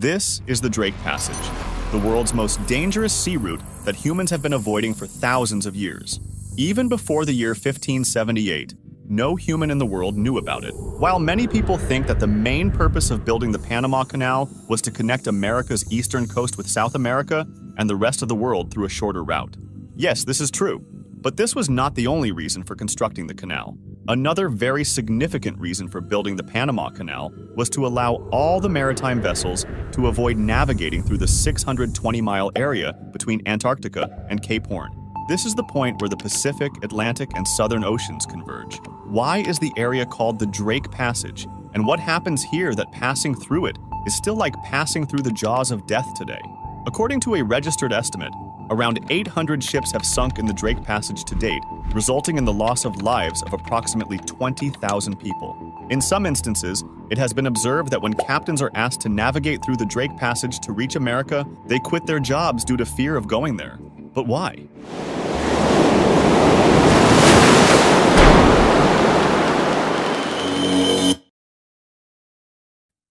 This is the Drake Passage, the world's most dangerous sea route that humans have been avoiding for thousands of years. Even before the year 1578, no human in the world knew about it. While many people think that the main purpose of building the Panama Canal was to connect America's eastern coast with South America and the rest of the world through a shorter route. Yes, this is true, but this was not the only reason for constructing the canal. Another very significant reason for building the Panama Canal was to allow all the maritime vessels to avoid navigating through the 620-mile area between Antarctica and Cape Horn. This is the point where the Pacific, Atlantic, and Southern Oceans converge. Why is the area called the Drake Passage? And what happens here that passing through it is still like passing through the jaws of death today? According to a registered estimate, around 800 ships have sunk in the Drake Passage to date, resulting in the loss of lives of approximately 20,000 people. In some instances, it has been observed that when captains are asked to navigate through the Drake Passage to reach America, they quit their jobs due to fear of going there. But why?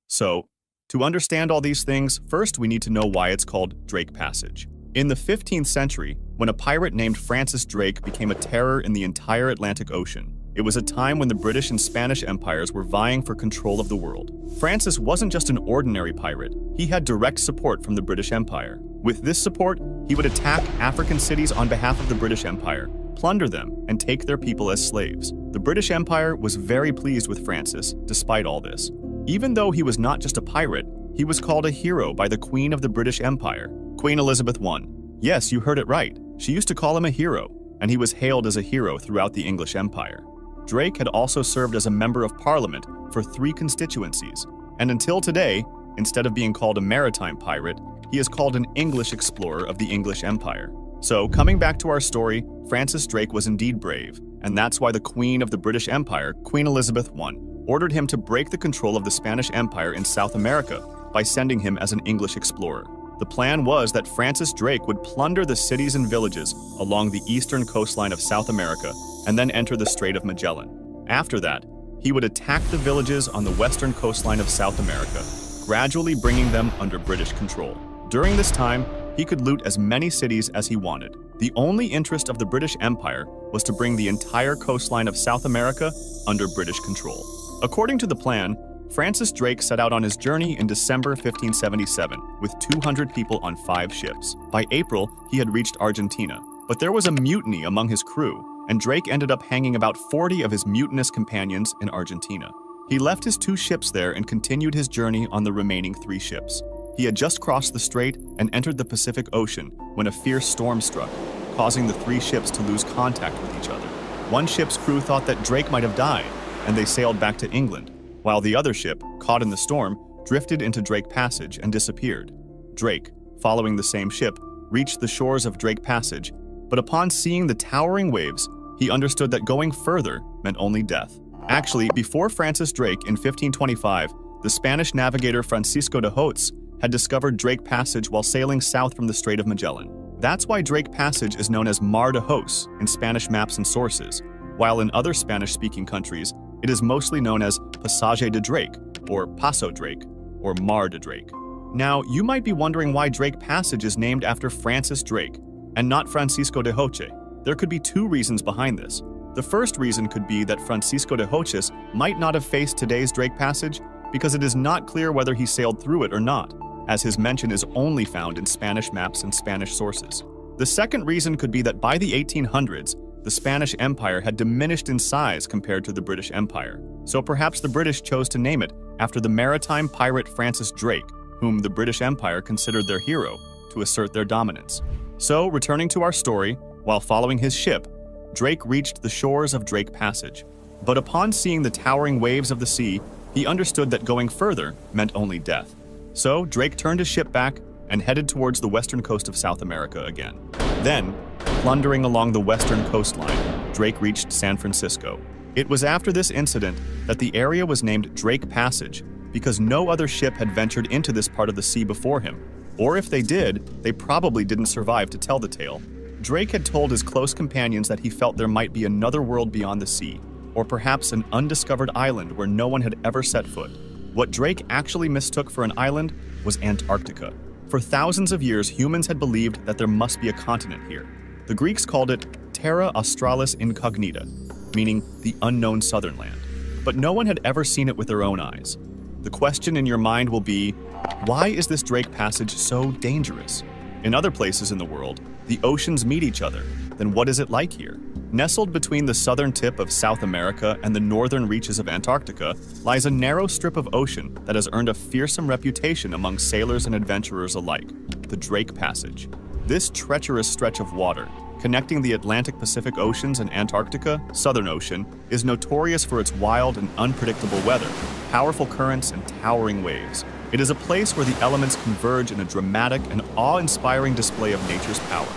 So, to understand all these things, first we need to know why it's called Drake Passage. In the 15th century, when a pirate named Francis Drake became a terror in the entire Atlantic Ocean, it was a time when the British and Spanish empires were vying for control of the world. Francis wasn't just an ordinary pirate, he had direct support from the British Empire. With this support, he would attack African cities on behalf of the British Empire, plunder them, and take their people as slaves. The British Empire was very pleased with Francis, despite all this. Even though he was not just a pirate, he was called a hero by the Queen of the British Empire, Queen Elizabeth I. Yes, you heard it right. She used to call him a hero, and he was hailed as a hero throughout the English Empire. Drake had also served as a member of Parliament for 3 constituencies, and until today, instead of being called a maritime pirate, he is called an English explorer of the English Empire. So, coming back to our story, Francis Drake was indeed brave, and that's why the Queen of the British Empire, Queen Elizabeth I, ordered him to break the control of the Spanish Empire in South America by sending him as an English explorer. The plan was that Francis Drake would plunder the cities and villages along the eastern coastline of South America and then enter the Strait of Magellan. After that, he would attack the villages on the western coastline of South America, gradually bringing them under British control. During this time, he could loot as many cities as he wanted. The only interest of the British Empire was to bring the entire coastline of South America under British control. According to the plan, Francis Drake set out on his journey in December 1577 with 200 people on 5 ships. By April, he had reached Argentina, but there was a mutiny among his crew, and Drake ended up hanging about 40 of his mutinous companions in Argentina. He left his 2 ships there and continued his journey on the remaining 3 ships. He had just crossed the strait and entered the Pacific Ocean when a fierce storm struck, causing the 3 ships to lose contact with each other. One ship's crew thought that Drake might have died, and they sailed back to England, while the other ship, caught in the storm, drifted into Drake Passage and disappeared. Drake, following the same ship, reached the shores of Drake Passage, but upon seeing the towering waves, he understood that going further meant only death. Actually, before Francis Drake in 1525, the Spanish navigator Francisco de Hoyos had discovered Drake Passage while sailing south from the Strait of Magellan. That's why Drake Passage is known as Mar de Hos in Spanish maps and sources, while in other Spanish-speaking countries, it is mostly known as Passage de Drake, or Paso Drake, or Mar de Drake. Now, you might be wondering why Drake Passage is named after Francis Drake, and not Francisco de Hoyos. There could be 2 reasons behind this. The first reason could be that Francisco de Hoyos might not have faced today's Drake Passage because it is not clear whether he sailed through it or not, as his mention is only found in Spanish maps and Spanish sources. The second reason could be that by the 1800s, the Spanish Empire had diminished in size compared to the British Empire, so perhaps the British chose to name it after the maritime pirate Francis Drake, whom the British Empire considered their hero, to assert their dominance. So, returning to our story, while following his ship, Drake reached the shores of Drake Passage. But upon seeing the towering waves of the sea, he understood that going further meant only death. So, Drake turned his ship back and headed towards the western coast of South America again. Then, plundering along the western coastline, Drake reached San Francisco. It was after this incident that the area was named Drake Passage because no other ship had ventured into this part of the sea before him. Or if they did, they probably didn't survive to tell the tale. Drake had told his close companions that he felt there might be another world beyond the sea, or perhaps an undiscovered island where no one had ever set foot. What Drake actually mistook for an island was Antarctica. For thousands of years, humans had believed that there must be a continent here. The Greeks called it Terra Australis Incognita, meaning the unknown southern land. But no one had ever seen it with their own eyes. The question in your mind will be, why is this Drake Passage so dangerous? In other places in the world, the oceans meet each other. Then what is it like here? Nestled between the southern tip of South America and the northern reaches of Antarctica lies a narrow strip of ocean that has earned a fearsome reputation among sailors and adventurers alike, the Drake Passage. This treacherous stretch of water, connecting the Atlantic-Pacific Oceans and Antarctica, Southern Ocean, is notorious for its wild and unpredictable weather, powerful currents, and towering waves. It is a place where the elements converge in a dramatic and awe-inspiring display of nature's power.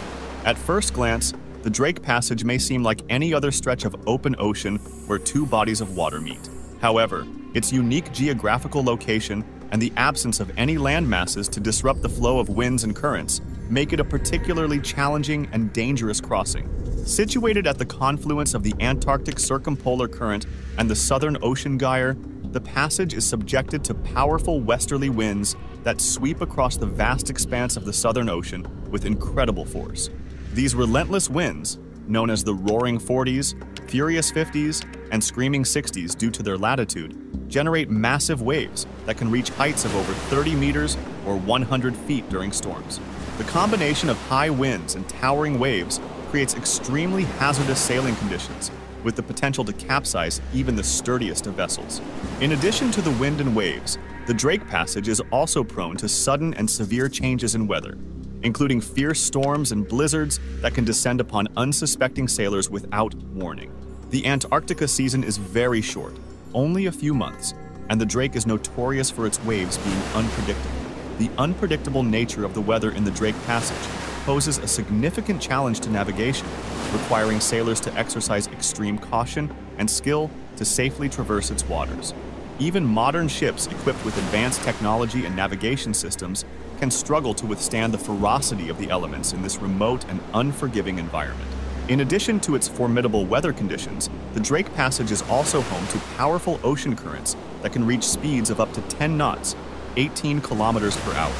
At first glance, the Drake Passage may seem like any other stretch of open ocean where two bodies of water meet. However, its unique geographical location and the absence of any land masses to disrupt the flow of winds and currents make it a particularly challenging and dangerous crossing. Situated at the confluence of the Antarctic Circumpolar Current and the Southern Ocean Gyre, the passage is subjected to powerful westerly winds that sweep across the vast expanse of the Southern Ocean with incredible force. These relentless winds, known as the Roaring 40s, Furious 50s, and Screaming 60s due to their latitude, generate massive waves that can reach heights of over 30 meters or 100 feet during storms. The combination of high winds and towering waves creates extremely hazardous sailing conditions, with the potential to capsize even the sturdiest of vessels. In addition to the wind and waves, the Drake Passage is also prone to sudden and severe changes in weather, including fierce storms and blizzards that can descend upon unsuspecting sailors without warning. The Antarctica season is very short, only a few months, and the Drake is notorious for its waves being unpredictable. The unpredictable nature of the weather in the Drake Passage poses a significant challenge to navigation, requiring sailors to exercise extreme caution and skill to safely traverse its waters. Even modern ships equipped with advanced technology and navigation systems can struggle to withstand the ferocity of the elements in this remote and unforgiving environment. In addition to its formidable weather conditions, the Drake Passage is also home to powerful ocean currents that can reach speeds of up to 10 knots, 18 kilometers per hour.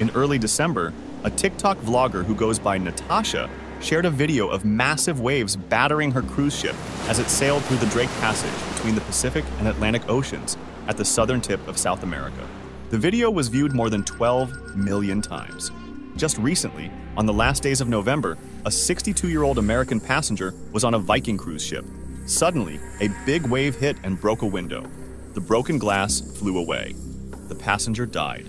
In early December, a TikTok vlogger who goes by Natasha shared a video of massive waves battering her cruise ship as it sailed through the Drake Passage between the Pacific and Atlantic Oceans at the southern tip of South America. The video was viewed more than 12 million times. Just recently, on the last days of November, a 62-year-old American passenger was on a Viking cruise ship. Suddenly, a big wave hit and broke a window. The broken glass flew away. The passenger died.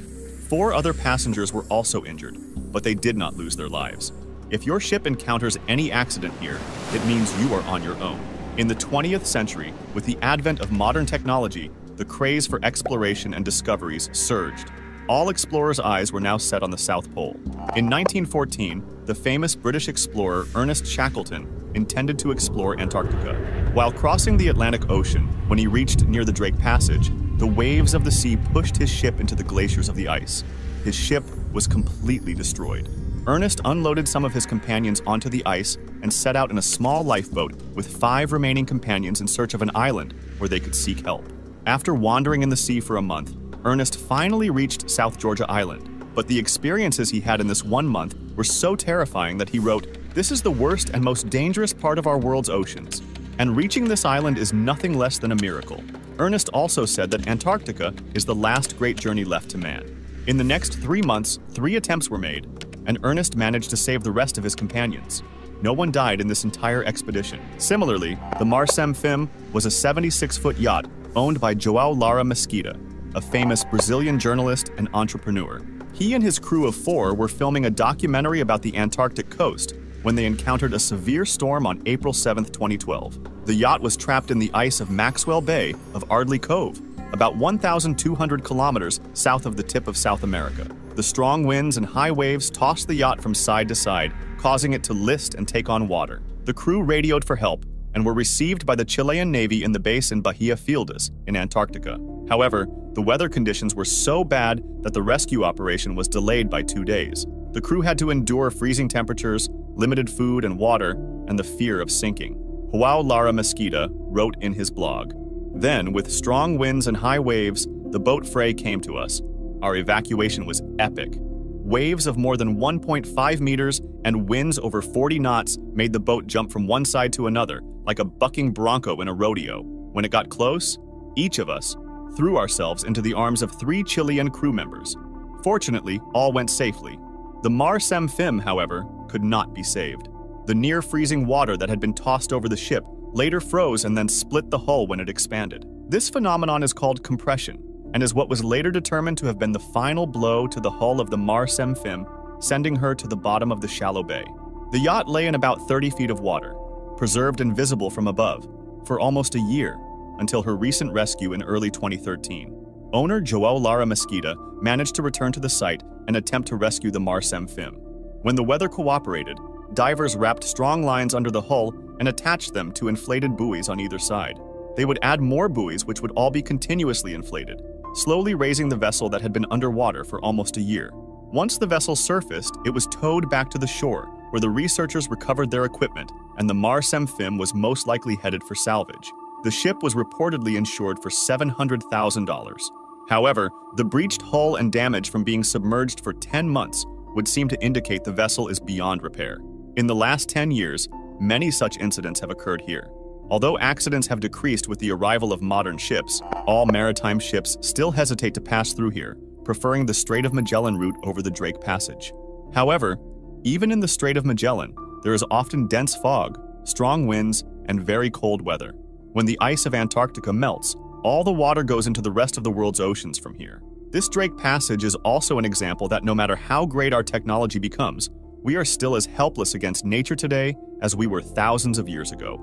4 other passengers were also injured, but they did not lose their lives. If your ship encounters any accident here, it means you are on your own. In the 20th century, with the advent of modern technology, the craze for exploration and discoveries surged. All explorers' eyes were now set on the South Pole. In 1914, the famous British explorer Ernest Shackleton intended to explore Antarctica. While crossing the Atlantic Ocean, when he reached near the Drake Passage, the waves of the sea pushed his ship into the glaciers of the ice. His ship was completely destroyed. Ernest unloaded some of his companions onto the ice and set out in a small lifeboat with 5 remaining companions in search of an island where they could seek help. After wandering in the sea for a month, Ernest finally reached South Georgia Island, but the experiences he had in this 1 month were so terrifying that he wrote, "This is the worst and most dangerous part of our world's oceans, and reaching this island is nothing less than a miracle." Ernest also said that Antarctica is the last great journey left to man. In the next 3 months, 3 attempts were made, and Ernest managed to save the rest of his companions. No one died in this entire expedition. Similarly, the Marsem Fim was a 76-foot yacht owned by João Lara Mesquita, a famous Brazilian journalist and entrepreneur. He and his crew of 4 were filming a documentary about the Antarctic coast when they encountered a severe storm on April 7, 2012. The yacht was trapped in the ice of Maxwell Bay of Ardley Cove, about 1,200 kilometers south of the tip of South America. The strong winds and high waves tossed the yacht from side to side, causing it to list and take on water. The crew radioed for help and were received by the Chilean Navy in the base in Bahia Fieldas in Antarctica. However, the weather conditions were so bad that the rescue operation was delayed by 2 days. The crew had to endure freezing temperatures, limited food and water, and the fear of sinking. João Lara Mesquita wrote in his blog, "Then, with strong winds and high waves, the boat fray came to us. Our evacuation was epic. Waves of more than 1.5 meters and winds over 40 knots made the boat jump from one side to another, like a bucking bronco in a rodeo. When it got close, each of us threw ourselves into the arms of 3 Chilean crew members. Fortunately, all went safely. The Mar Sem Phim, however, could not be saved. The near-freezing water that had been tossed over the ship later froze and then split the hull when it expanded. This phenomenon is called compression, and is what was later determined to have been the final blow to the hull of the Mar Sem Phim, sending her to the bottom of the shallow bay. The yacht lay in about 30 feet of water, preserved and visible from above, for almost a year, until her recent rescue in early 2013. Owner João Lara Mesquita managed to return to the site and attempt to rescue the Mar Sem Phim. When the weather cooperated, divers wrapped strong lines under the hull and attached them to inflated buoys on either side. They would add more buoys which would all be continuously inflated, slowly raising the vessel that had been underwater for almost a year. Once the vessel surfaced, it was towed back to the shore, where the researchers recovered their equipment, and the Mar Sem Phim was most likely headed for salvage. The ship was reportedly insured for $700,000. However, the breached hull and damage from being submerged for 10 months would seem to indicate the vessel is beyond repair. In the last 10 years, many such incidents have occurred here. Although accidents have decreased with the arrival of modern ships, all maritime ships still hesitate to pass through here, preferring the Strait of Magellan route over the Drake Passage. However, even in the Strait of Magellan, there is often dense fog, strong winds, and very cold weather. When the ice of Antarctica melts, all the water goes into the rest of the world's oceans from here. This Drake Passage is also an example that no matter how great our technology becomes, we are still as helpless against nature today as we were thousands of years ago.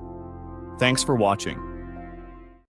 Thanks for watching.